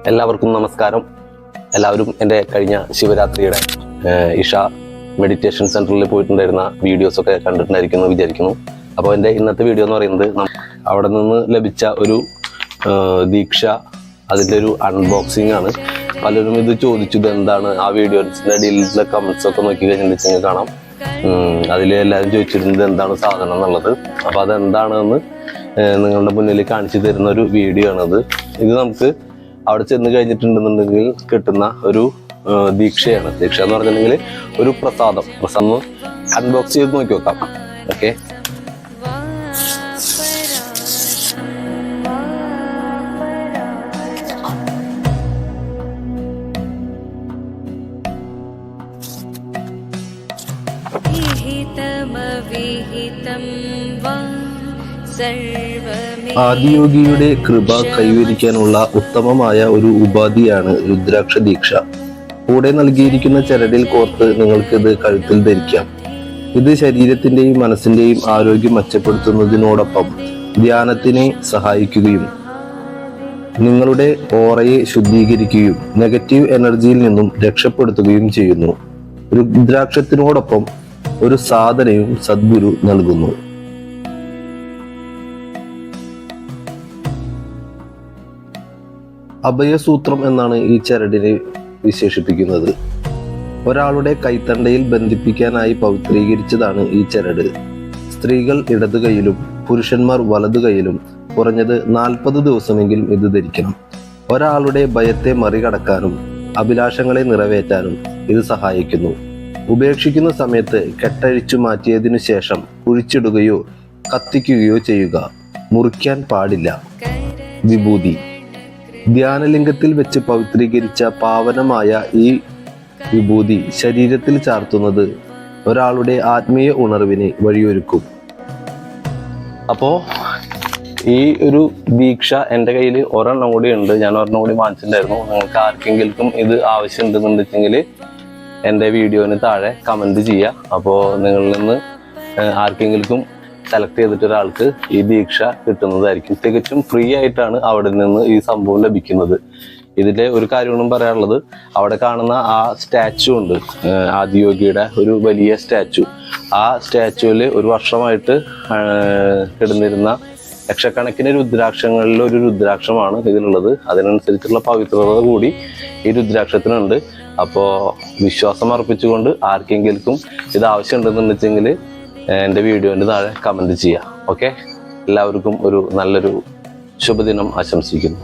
എല്ലാവർക്കും നമസ്കാരം. എല്ലാവരും എൻ്റെ കഴിഞ്ഞ ശിവരാത്രിയുടെ ഇഷ മെഡിറ്റേഷൻ സെൻറ്ററിൽ പോയിട്ടുണ്ടായിരുന്ന വീഡിയോസൊക്കെ കണ്ടിട്ടുണ്ടായിരിക്കുന്നു വിചാരിക്കുന്നു. അപ്പോൾ എൻ്റെ ഇന്നത്തെ വീഡിയോ എന്ന് പറയുന്നത് അവിടെ നിന്ന് ലഭിച്ച ഒരു ദീക്ഷ, അതിൻ്റെ ഒരു അൺബോക്സിങ് ആണ്. പലരും ഇത് ചോദിച്ചത് എന്താണ്, ആ വീഡിയോസിൻ്റെ അടിയിലുള്ള കമൻസ് ഒക്കെ നോക്കി കഴിഞ്ഞിട്ടുണ്ടെങ്കിൽ കാണാം. അതിൽ എല്ലാവരും ചോദിച്ചിരുന്നത് എന്താണ് സാധനം എന്നുള്ളത്. അപ്പോൾ അതെന്താണെന്ന് നിങ്ങളുടെ മുന്നിൽ കാണിച്ചു തരുന്ന ഒരു വീഡിയോ ആണത്. ഇത് നമുക്ക് അവിടെ ചെന്ന് കഴിഞ്ഞിട്ടുണ്ടെന്നുണ്ടെങ്കിൽ കിട്ടുന്ന ഒരു ദീക്ഷയാണ്. ദീക്ഷ എന്ന് പറഞ്ഞിട്ടുണ്ടെങ്കിൽ ഒരു പ്രസാദം അൺബോക്സ് ചെയ്ത് നോക്കി നോക്കാം. ഓക്കെ, ആദിയോഗിയുടെ കൃപ കൈവരിക്കാനുള്ള ഉത്തമമായ ഒരു ഉപാധിയാണ് രുദ്രാക്ഷ ദീക്ഷ. കൂടെ നൽകിയിരിക്കുന്ന ചരടിൽ കോർത്ത് നിങ്ങൾക്കിത് കഴുത്തിൽ ധരിക്കാം. ഇത് ശരീരത്തിന്റെയും മനസ്സിന്റെയും ആരോഗ്യം മെച്ചപ്പെടുത്തുന്നതിനോടൊപ്പം ധ്യാനത്തിനെ സഹായിക്കുകയും നിങ്ങളുടെ ഓറയെ ശുദ്ധീകരിക്കുകയും നെഗറ്റീവ് എനർജിയിൽ നിന്നും രക്ഷപ്പെടുത്തുകയും ചെയ്യുന്നു. രുദ്രാക്ഷത്തിനോടൊപ്പം ഒരു സാധനയും സദ്ഗുരു നൽകുന്നു. അഭയസൂത്രം എന്നാണ് ഈ ചരടിനെ വിശേഷിപ്പിക്കുന്നത്. ഒരാളുടെ കൈത്തണ്ടയിൽ ബന്ധിപ്പിക്കാനായി പവിത്രീകരിച്ചതാണ് ഈ ചരട്. സ്ത്രീകൾ ഇടതു കൈയിലും പുരുഷന്മാർ വലതു കൈയിലും കുറഞ്ഞത് 40 ദിവസമെങ്കിലും ഇത് ധരിക്കണം. ഒരാളുടെ ഭയത്തെ മറികടക്കാനും അഭിലാഷങ്ങളെ നിറവേറ്റാനും ഇത് സഹായിക്കുന്നു. ഉപേക്ഷിക്കുന്ന സമയത്ത് കെട്ടഴിച്ചു മാറ്റിയതിനു ശേഷം കുഴിച്ചിടുകയോ കത്തിക്കുകയോ ചെയ്യുക. മുറിക്കാൻ പാടില്ല. വിഭൂതി ധ്യാനലിംഗത്തിൽ വെച്ച് പവിത്രീകരിച്ച പാവനമായ ഈ വിഭൂതി ശരീരത്തിൽ ചാർത്തുന്നത് ഒരാളുടെ ആത്മീയ ഉണർവിന് വഴിയൊരുക്കും. അപ്പോൾ ഈ ഒരു ദീക്ഷ എൻ്റെ കയ്യിൽ ഒരെണ്ണം കൂടി ഉണ്ട്. ഞാൻ ഒരെണ്ണം കൂടി വാങ്ങിച്ചിട്ടുണ്ടായിരുന്നു. നിങ്ങൾക്ക് ആർക്കെങ്കിലും ഇത് ആവശ്യമുണ്ടെന്നുണ്ടെങ്കിൽ എൻ്റെ വീഡിയോന് താഴെ കമൻറ്റ് ചെയ്യുക. അപ്പോൾ നിങ്ങളിൽ നിന്ന് ആർക്കെങ്കിലും സെലക്ട് ചെയ്തിട്ട് ഒരാൾക്ക് ഈ ദീക്ഷ കിട്ടുന്നതായിരിക്കും. തികച്ചും ഫ്രീ ആയിട്ടാണ് അവിടെ നിന്ന് ഈ സംഭവം ലഭിക്കുന്നത്. ഇതിലെ ഒരു കാര്യങ്ങളും പറയാനുള്ളത്, അവിടെ കാണുന്ന ആ സ്റ്റാച്ചു ഉണ്ട്, ആദിയോഗിയുടെ ഒരു വലിയ സ്റ്റാച്ചു. ആ സ്റ്റാച്ചുവിൽ ഒരു വർഷമായിട്ട് കിടന്നിരുന്ന ലക്ഷക്കണക്കിന് രുദ്രാക്ഷങ്ങളിൽ ഒരു രുദ്രാക്ഷമാണ് ഇതിലുള്ളത്. അതിനനുസരിച്ചുള്ള പവിത്രത കൂടി ഈ രുദ്രാക്ഷത്തിനുണ്ട്. അപ്പോൾ വിശ്വാസം അർപ്പിച്ചുകൊണ്ട് ആർക്കെങ്കിലും ഇത് ആവശ്യമുണ്ടെന്നുണ്ടെങ്കിൽ എൻ്റെ വീഡിയോൻ്റെ താഴെ കമൻറ്റ് ചെയ്യുക. ഓക്കെ, എല്ലാവർക്കും ഒരു നല്ലൊരു ശുഭദിനം ആശംസിക്കുന്നു.